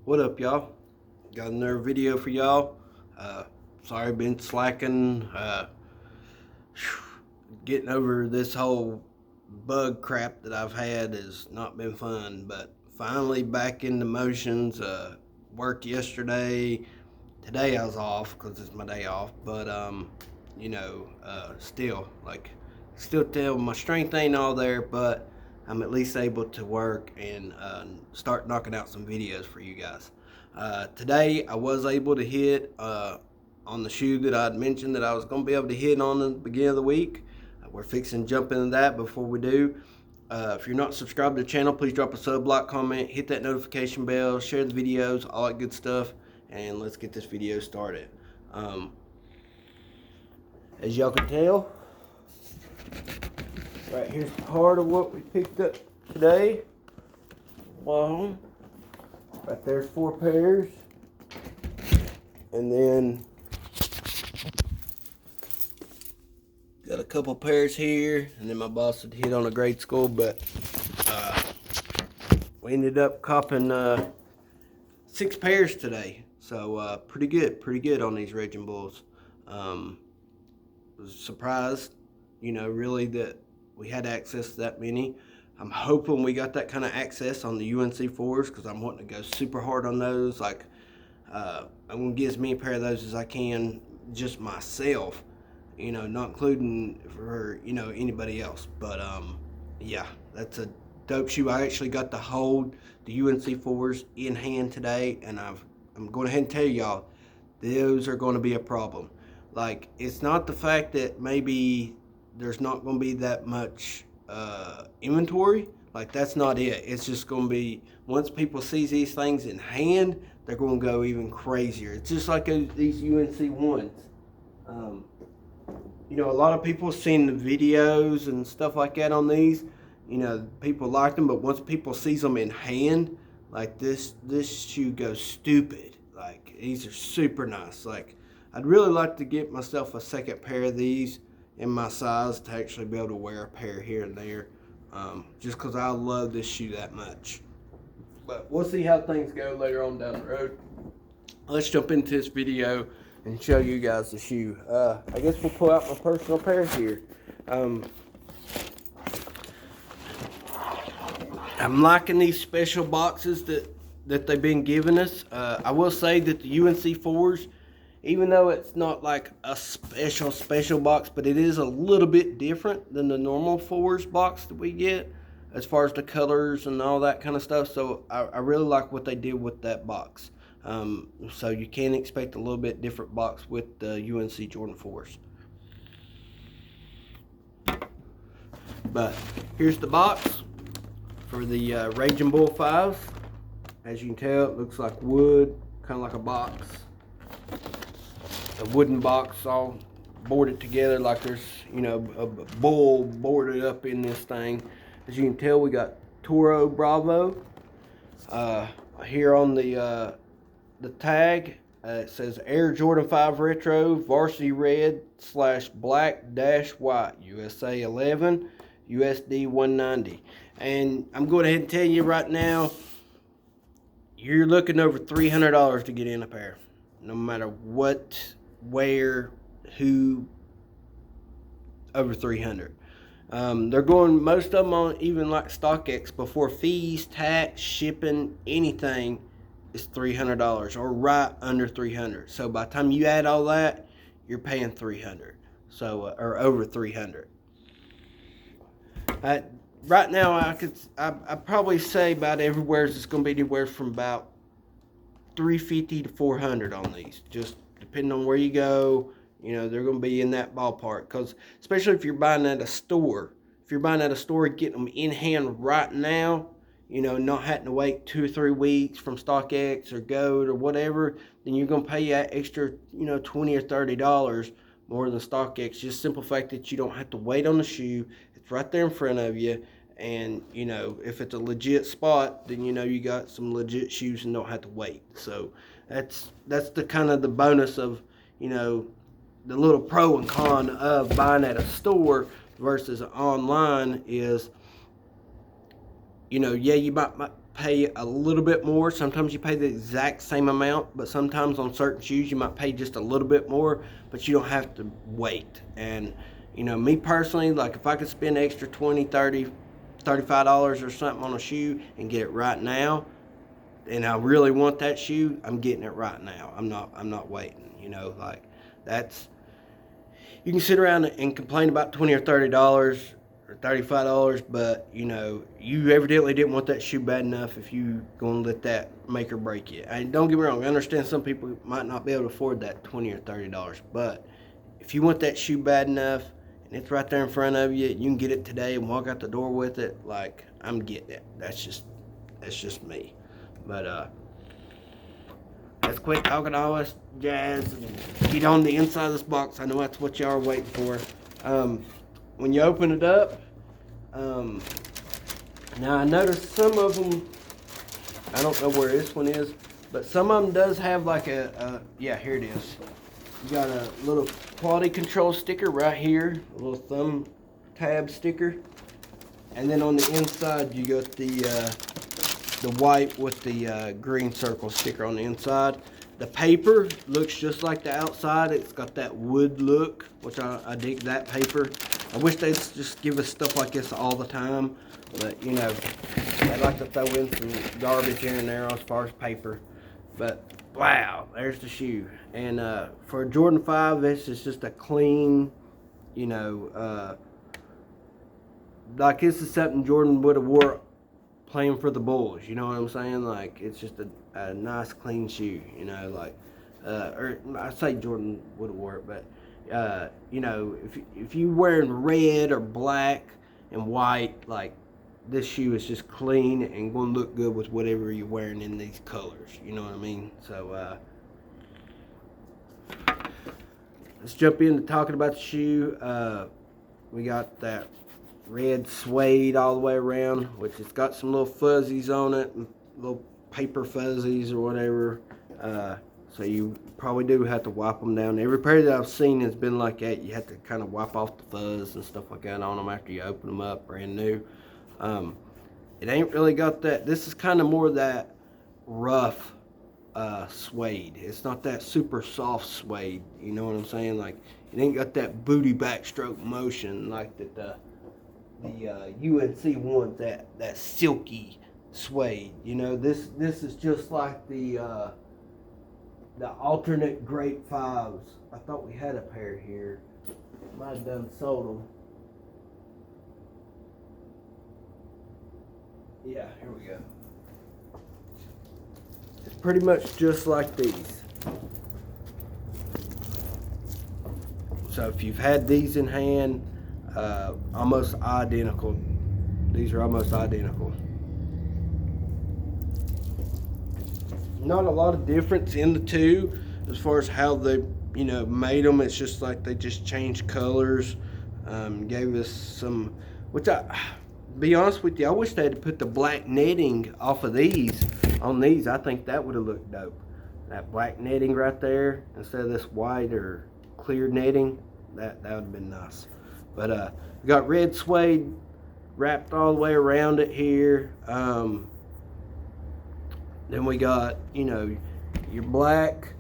What up, y'all? Got another video for y'all. Sorry I've been slacking. Getting over this whole bug crap that I've had has not been fun, but finally back into motions. Worked yesterday. Today I was off because it's my day off, but still my strength ain't all there, but I'm at least able to work and start knocking out some videos for you guys. Today I was able to hit on the shoe that I'd mentioned that I was going to be able to hit on the beginning of the week. We're fixing to jump into that. Before we do, if you're not subscribed to the channel, please drop a sub, like, comment, hit that notification bell, share the videos, all that good stuff, and let's get this video started. As y'all can tell, right here's part of what we picked up today. Well, right there's 4 pairs, and then got a couple pairs here, and then my boss had hit on a grade school, but we ended up copping 6 pairs today. So pretty good on these Raging Bulls. Was surprised, really that we had access to that many. I'm hoping we got that kind of access on the UNC4s because I'm wanting to go super hard on those. Like, I'm going to get as many pair of those as I can just myself, not including for, anybody else. But, yeah, that's a dope shoe. I actually got to hold the UNC4s in hand today, and I'm going ahead and tell y'all, those are going to be a problem. Like, it's not the fact that maybe there's not going to be that much inventory. Like, that's not it. It's just going to be, once people see these things in hand, they're going to go even crazier. It's just like these UNC ones. A lot of people seen the videos and stuff like that on these. People like them, but once people see them in hand, like this shoe goes stupid. Like, these are super nice. Like, I'd really like to get myself a second pair of these in my size to actually be able to wear a pair here and there, just because I love this shoe that much. But we'll see how things go later on down the road. Let's jump into this video and show you guys the shoe. I guess we'll pull out my personal pair here. I'm liking these special boxes that they've been giving us. I will say that the UNC4s, even though it's not like a special box, but it is a little bit different than the normal 4s box that we get as far as the colors and all that kind of stuff. So I really like what they did with that box. So you can expect a little bit different box with the UNC Jordan 4s. But here's the box for the Raging Bull 5s. As you can tell, it looks like wood, kind of like a box. A wooden box all boarded together like there's, a bull boarded up in this thing. As you can tell, we got Toro Bravo. Here on the tag, it says Air Jordan 5 Retro, Varsity Red / Black - White, USA 11, USD 190. And I'm going ahead and tell you right now, you're looking over $300 to get in a pair. No matter what, where, who, over 300. They're going, most of them on even like StockX, before fees, tax, shipping, anything is $300 or right under 300. So by the time you add all that, you're paying 300. So or over 300. Right now, I'd probably say about everywhere it's going to be anywhere from about $350 to $400 on these, just depending on where you go. They're going to be in that ballpark, because especially if you're buying at a store, getting them in hand right now, not having to wait 2 or 3 weeks from StockX or Goat or whatever, then you're going to pay that extra, $20 or $30 more than StockX. Just simple fact that you don't have to wait on the shoe. It's right there in front of you. And, if it's a legit spot, then, you got some legit shoes and don't have to wait. So that's the kind of the bonus of, the little pro and con of buying at a store versus online is, yeah, you pay a little bit more. Sometimes you pay the exact same amount, but sometimes on certain shoes you might pay just a little bit more, but you don't have to wait. And you know, me personally, like if I could spend extra 20, 30, $35 or something on a shoe and get it right now, and I really want that shoe, I'm getting it right now. I'm not waiting. You know, like that's, you can sit around and complain about $20 or $30 or $35, but you know, you evidently didn't want that shoe bad enough if you gonna let that make or break you. And don't get me wrong, I understand some people might not be able to afford that $20 or $30, but if you want that shoe bad enough and it's right there in front of you, you can get it today and walk out the door with it. Like, I'm getting it. That's just me. But let's quit talking all this jazz and get on the inside of this box. I know that's what y'all are waiting for. When you open it up, now I noticed some of them, I don't know where this one is, but some of them does have like yeah, here it is. You got a little quality control sticker right here, a little thumb tab sticker. And then on the inside, you got the white with the green circle sticker on the inside. The paper looks just like the outside. It's got that wood look, which I dig that paper. I wish they'd just give us stuff like this all the time, but you know, I'd like to throw in some garbage here and there as far as paper. But wow, there's the shoe. And for Jordan 5, this is just a clean, you know, like this is something Jordan would have wore playing for the Bulls, you know what I'm saying? Like, it's just a nice clean shoe, you know, like, or I say Jordan would have wore it, but you know, if you wearing red or black and white, like, this shoe is just clean and going to look good with whatever you're wearing in these colors, you know what I mean? So let's jump into talking about the shoe. We got that red suede all the way around, which it's got some little fuzzies on it, little paper fuzzies or whatever. So you probably do have to wipe them down. Every pair that I've seen has been like that. You have to kind of wipe off the fuzz and stuff like that on them after you open them up brand new. It ain't really got that. This is kind of more that rough suede. It's not that super soft suede. You know what I'm saying? Like, it ain't got that booty backstroke motion like that the UNC ones, that silky suede. You know, this is just like the alternate grape 5s. I thought we had a pair here. Might have done sold them. Yeah, here we go. It's pretty much just like these. So if you've had these in hand, almost identical. These are almost identical. Not a lot of difference in the two as far as how they, you know, made them. It's just like they just changed colors, gave us some, which be honest with you, I wish they had put the black netting off of these on these. I think that would have looked dope. That black netting right there instead of this white or clear netting, that would have been nice. But we got red suede wrapped all the way around it here. Then we got, you know, your black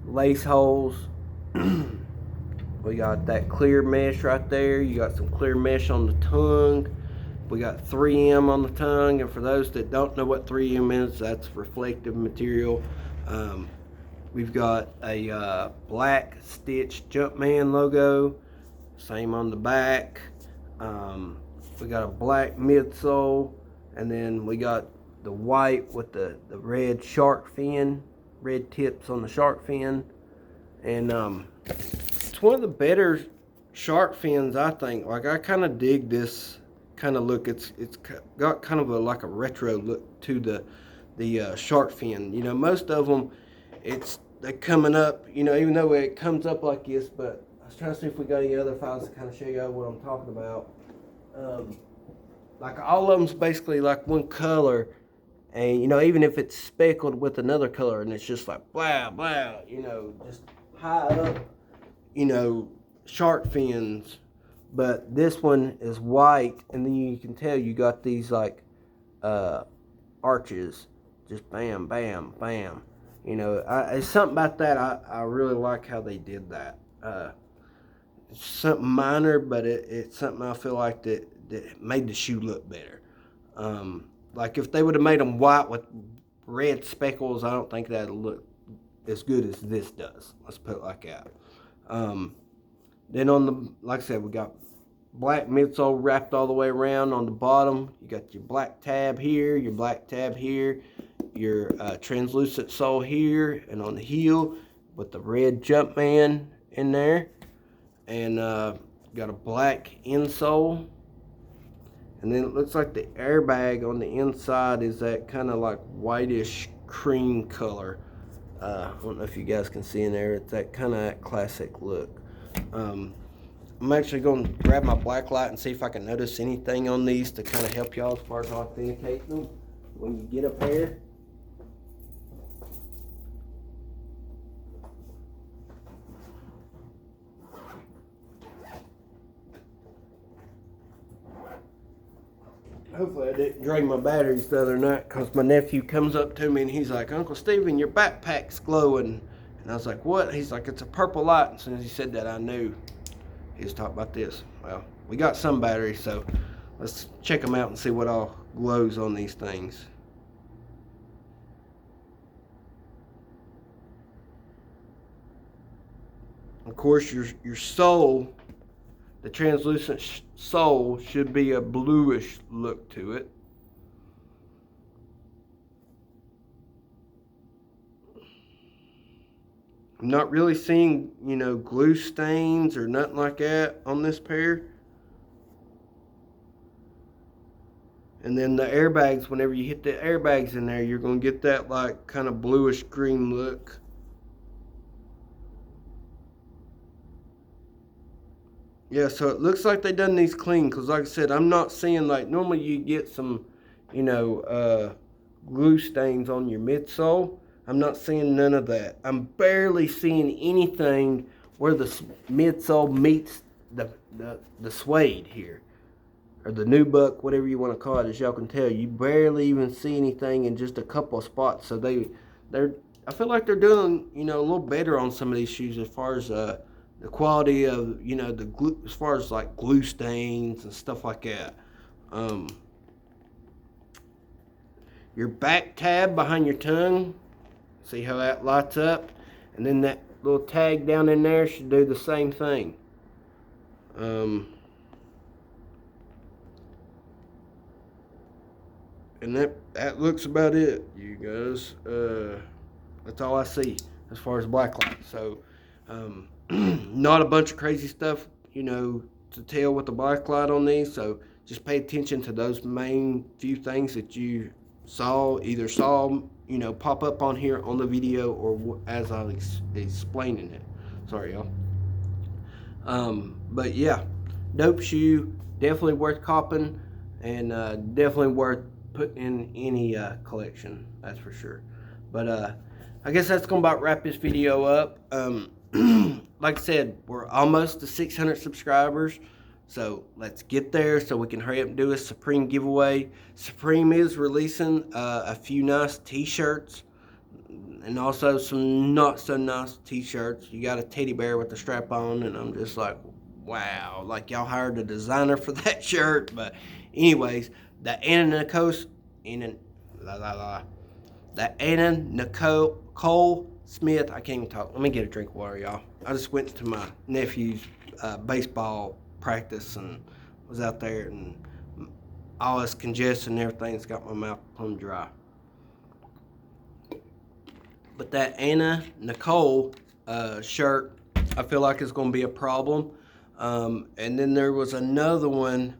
lace holes. We got that clear mesh right there. You got some clear mesh on the tongue. We got 3M on the tongue, and for those that don't know what 3M is, that's reflective material. We've got a black stitched Jumpman logo, same on the back. We got a black midsole, and then we got the white with the red shark fin, red tips on the shark fin. And it's one of the better shark fins, I think. Like, I kind of dig this kind of look. It's got kind of like a retro look to the shark fin. You know, most of them, they're coming up, you know, even though it comes up like this. But I was trying to see if we got any other files to kind of show you what I'm talking about. Like, all of them's basically like one color, and you know, even if it's speckled with another color and it's just like blah blah, you know, just high up, you know, shark fins. But this one is white, and then you can tell you got these like arches. Just bam, bam, bam. You know, it's something about that. I really like how they did that. It's something minor, but it's something I feel like that made the shoe look better. Like if they would have made them white with red speckles, I don't think that'd look as good as this does. Let's put it like that. Then on the, like I said, we got black midsole wrapped all the way around on the bottom. You got your black tab here, your black tab here, your translucent sole here, and on the heel with the red Jumpman in there. And got a black insole. And then it looks like the airbag on the inside is that kind of like whitish cream color. I don't know if you guys can see in there. It's that kind of that classic look. I'm actually going to grab my black light and see if I can notice anything on these to kind of help y'all as far as authenticate them when you get a pair. Hopefully I didn't drain my batteries the other night, because my nephew comes up to me and he's like, "Uncle Steven, your backpack's glowing." And I was like, "What?" He's like, "It's a purple light." And as soon as he said that, I knew he was talking about this. Well, we got some batteries, so let's check them out and see what all glows on these things. Of course, your sole, the translucent sole, should be a bluish look to it. I'm not really seeing, you know, glue stains or nothing like that on this pair. And then the airbags, whenever you hit the airbags in there, you're going to get that like kind of bluish green look. Yeah, so it looks like they done these clean, because like I said, I'm not seeing, like, normally you get some, you know, glue stains on your midsole. I'm not seeing none of that. I'm barely seeing anything where the midsole meets the suede here, or the nubuck, whatever you want to call it. As y'all can tell, you barely even see anything in just a couple of spots. So I feel like they're doing, you know, a little better on some of these shoes as far as the quality of, you know, the glue, as far as like glue stains and stuff like that. Your back tab behind your tongue, see how that lights up? And then that little tag down in there should do the same thing. And that looks about it, you guys. That's all I see as far as blacklight. So not a bunch of crazy stuff, you know, to tell with the blacklight on these. So just pay attention to those main few things that you either saw, you know, pop up on here on the video, or as I was explaining it. Sorry, y'all. But yeah, dope shoe, definitely worth copping, and definitely worth putting in any collection, that's for sure. But I guess that's gonna about wrap this video up. Like I said, we're almost to 600 subscribers, so let's get there so we can hurry up and do a Supreme giveaway. Supreme is releasing a few nice t-shirts, and also some not so nice t-shirts. You got a teddy bear with the strap on, and I'm just like, wow, like y'all hired a designer for that shirt. But anyways, the Anna Nicole Smith, I can't even talk. Let me get a drink of water, y'all. I just went to my nephew's baseball practice and was out there, and all this congestion and everything's got my mouth plumb dry. But that Anna Nicole shirt, I feel like it's going to be a problem. And then there was another one.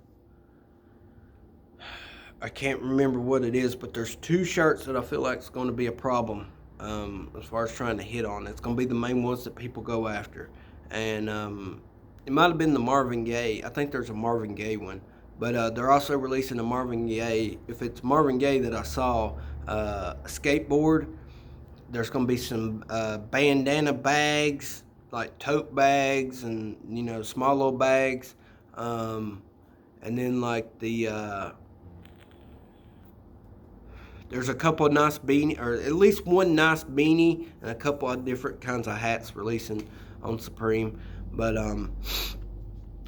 I can't remember what it is, but there's two shirts that I feel like it's going to be a problem as far as trying to hit on. It's going to be the main ones that people go after. And it might have been the Marvin Gaye. I think there's a Marvin Gaye one. But they're also releasing a Marvin Gaye. If it's Marvin Gaye that I saw, a skateboard, there's going to be some bandana bags, like tote bags and, you know, small little bags. And then like the there's a couple of nice beanie, or at least one nice beanie, and a couple of different kinds of hats releasing on Supreme. But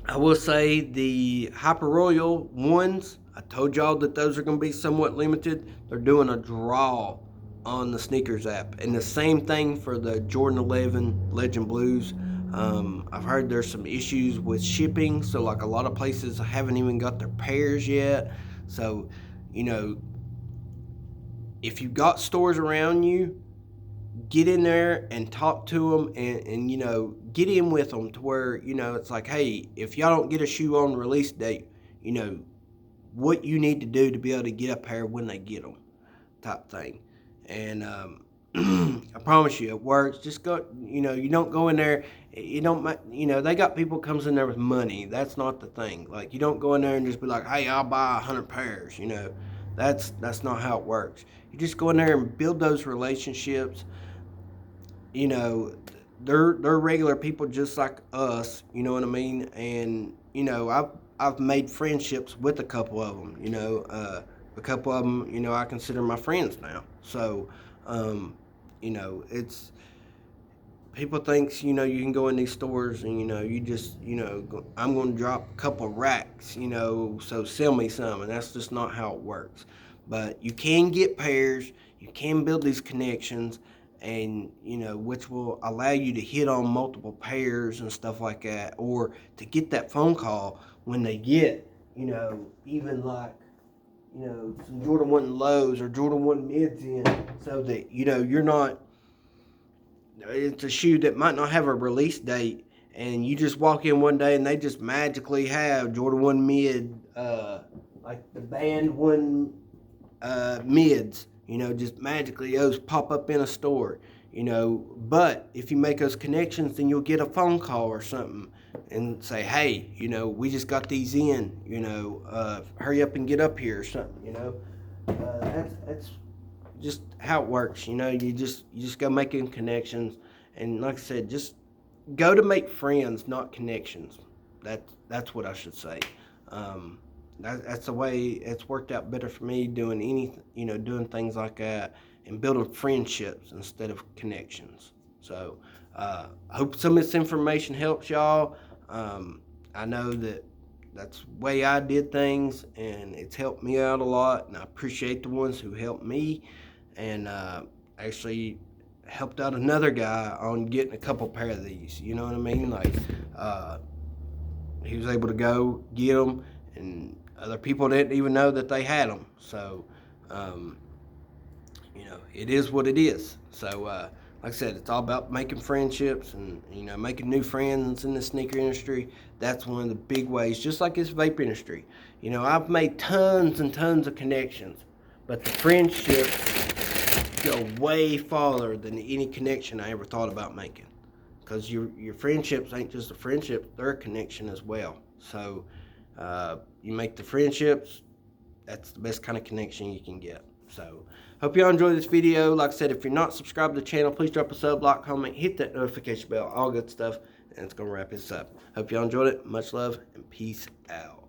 I will say the Hyper Royal ones, I told y'all that those are going to be somewhat limited. They're doing a draw on the sneakers app, and the same thing for the Jordan 11 Legend Blues. I've heard there's some issues with shipping, so like a lot of places haven't even got their pairs yet. So, you know, if you've got stores around you, get in there and talk to them, and you know, get in with them to where, you know, it's like, hey, if y'all don't get a shoe on release date, you know, what you need to do to be able to get a pair when they get them, type thing. And I promise you, it works. Just go, you know, you don't go in there, you don't, you know, they got people comes in there with money. That's not the thing. Like, you don't go in there and just be like, hey, I'll buy 100 pairs, you know. That's not how it works. You just go in there and build those relationships. You know, they're regular people just like us, you know what I mean? And, you know, I've made friendships with a couple of them, you know. A couple of them, you know, I consider my friends now. So, you know, it's, people thinks, you know, you can go in these stores and, you know, you just, you know, I'm going to drop a couple racks, you know, so sell me some. And that's just not how it works. But you can get pairs, you can build these connections, and, you know, which will allow you to hit on multiple pairs and stuff like that, or to get that phone call when they get, you know, even like, you know, some Jordan 1 lows or Jordan 1 mids in, so that, you know, you're not, it's a shoe that might not have a release date, and you just walk in one day and they just magically have Jordan 1 mid, like the band 1 mids, you know, just magically those pop up in a store, you know. But if you make those connections, then you'll get a phone call or something and say, hey, you know, we just got these in, you know, hurry up and get up here or something, you know. That's just how it works, you know. You just go making connections, and like I said, just go to make friends, not connections. That's what I should say. That's the way it's worked out better for me, doing doing things like that and building friendships instead of connections. So I hope some of this information helps y'all. I know that's the way I did things, and it's helped me out a lot, and I appreciate the ones who helped me, and actually helped out another guy on getting a couple pair of these, you know what I mean? Like, he was able to go get them, and other people didn't even know that they had them. So, you know, it is what it is. So, like I said, it's all about making friendships and, you know, making new friends in the sneaker industry. That's one of the big ways, just like this vape industry. You know, I've made tons and tons of connections, but the friendships go way farther than any connection I ever thought about making. Because your friendships ain't just a friendship, they're a connection as well. So you make the friendships, that's the best kind of connection you can get. So hope y'all enjoyed this video. Like I said, if you're not subscribed to the channel, please drop a sub, like, comment, hit that notification bell, all good stuff, and it's going to wrap this up. Hope y'all enjoyed it. Much love and peace out.